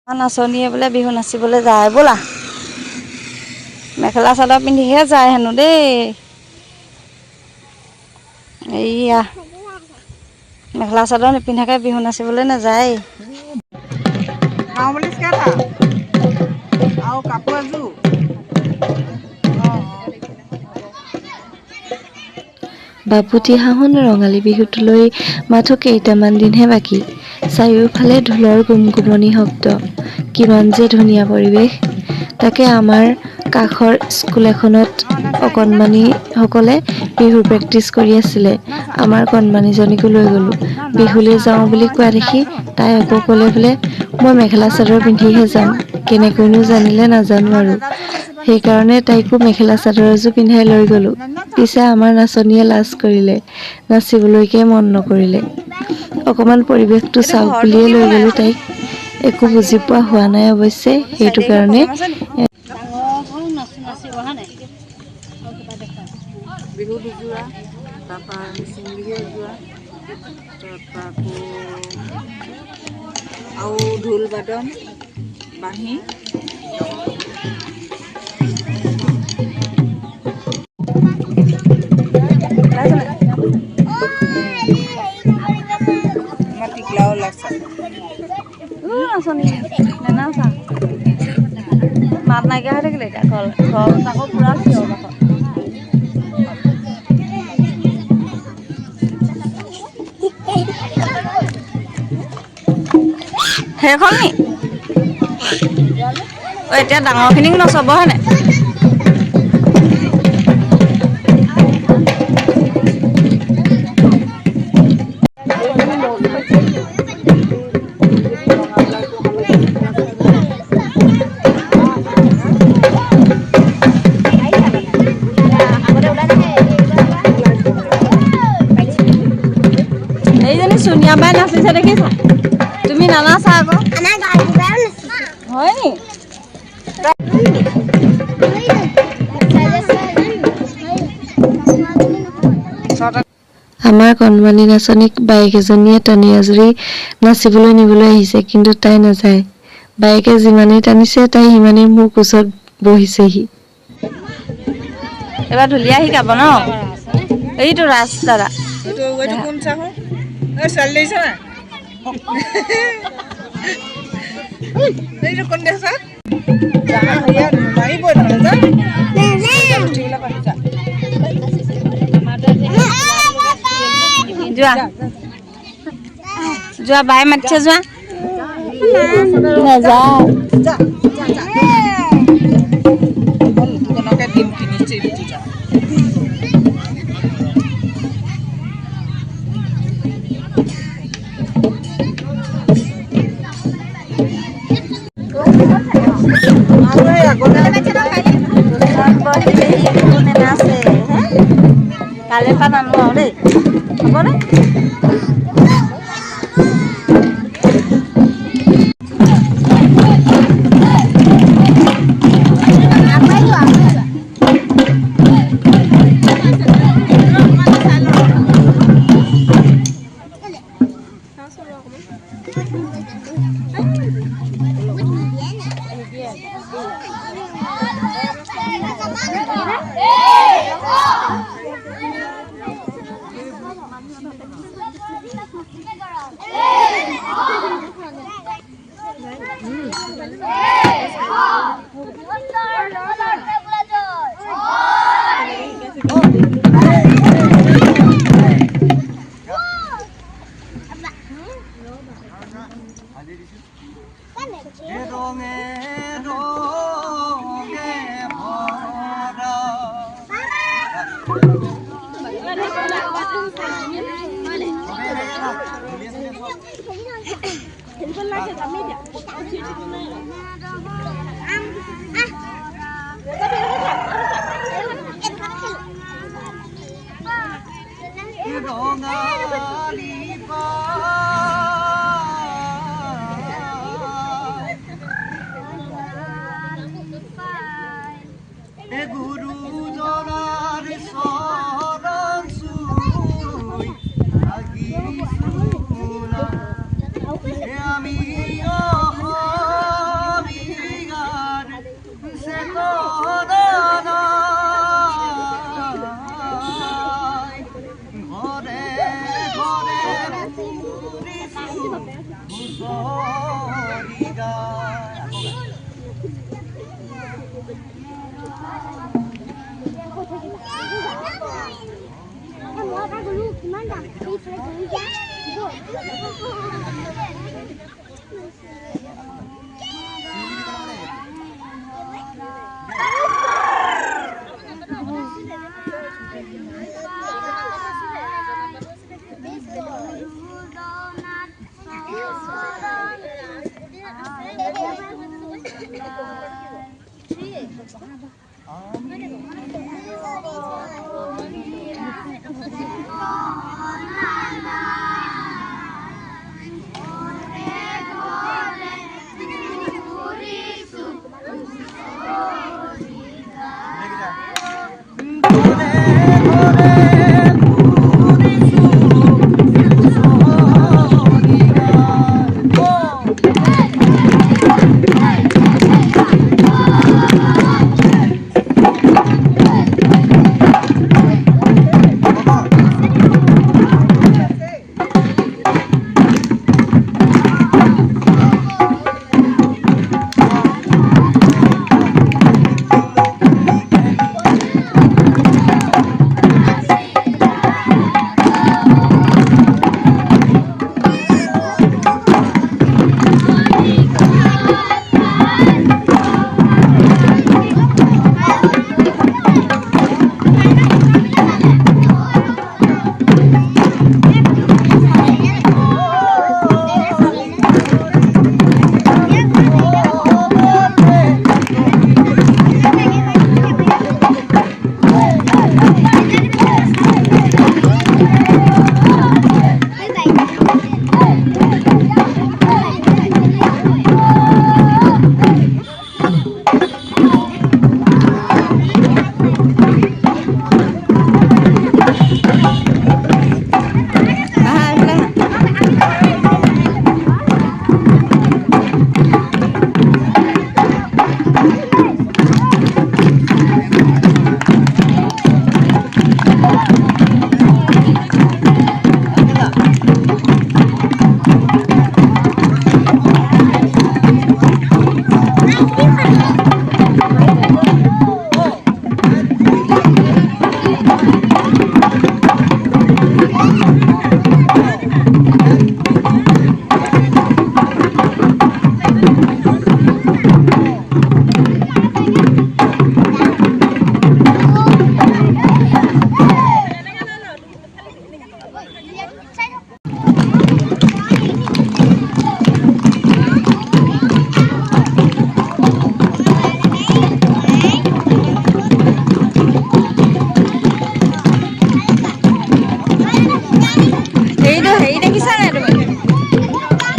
নাচনীয়ে বোলে বিহু নাচিবলৈ যায় ব'লা মেখেলা চাদৰ পিন্ধিহে যায় হেনো দেই এইয়া মেখেলা চাদৰ নিপিন্ধাকৈ বিহু নাচিবলৈ নাযায় আৰু কাপোৰ এযোৰ বাপুতিসাহোন ৰঙালী বিহুটোলৈ মাথো কেইটামান দিনহে বাকী চাৰিওফালে ঢোলৰ গুমগুমনি শব্দ কিমান যে ধুনীয়া পৰিৱেশ তাকে আমাৰ কাষৰ স্কুল এখনত অকণমানিসকলে বিহুৰ প্ৰেক্টিচ কৰি আছিলে আমাৰ কণমানিজনীকো লৈ গ'লোঁ বিহুলৈ যাওঁ বুলি কোৱা দেখি তাই আকৌ ক'লে বোলে মই মেখেলা চাদৰ পিন্ধিহে যাম কেনেকৈনো জানিলে নাজানো আৰু সেইকাৰণে তাইকো মেখেলা চাদৰ এযোৰ পিন্ধাই লৈ গ'লোঁ পিছে আমাৰ নাচনীয়ে লাজ কৰিলে নাচিবলৈকে মন নকৰিলে অকণমান পৰিৱেশটো চাওক বুলিয়ে লৈ গ'লোঁ তাইক একো বুজি পোৱা হোৱা নাই অৱশ্যে সেইটো কাৰণে বিহু দুযোৰা তাৰপৰা মিচিং বিহু এযোৰা তাৰপৰা আকৌ আৰু ঢোল বাদন বাঁহী আমাৰ টিকলাও লাগছে নাচা মাত নাইকিয়া হৈ থাকিলে এতিয়া ঘৰত আকৌ পুৰা চিঞৰ বাখৰ সেইখন নি এতিয়া ডাঙৰখিনিক নচব হয়নে এইজনী চোনিয়া বাই নাচিছে দেখিছা তুমি নানাচা আকৌ হয় নি আমাৰ কণমানি নাচনীক বাইক এজনীয়ে টানি আজুৰি নাচিবলৈ নিবলৈ আহিছে কিন্তু তাই নাযায় বাইকে যিমানেই টানিছে তাই সিমানেই মোৰ কোচত বহিছেহি এবাৰ ঢুলীয়া শিকাব ন এইটো ৰাস্তাৰা এইটো কোন চাহো এই ছোৱালী দেখিছা নাই এইটো কোন দেখিছা মাৰিবই নহ'লে যোৱা যোৱা বাই মাতিছে যোৱা নাযাওঁ দুখনকে দিম কিনিছে কালিৰ পৰা নানো আৰু দেই হ'বনে আমি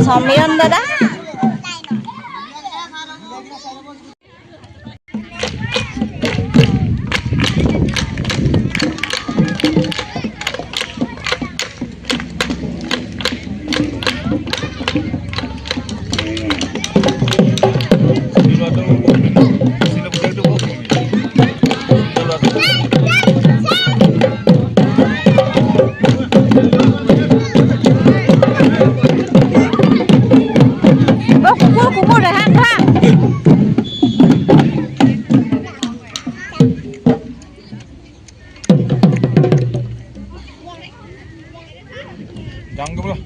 সমীৰণ দাদা Jangan ke belah.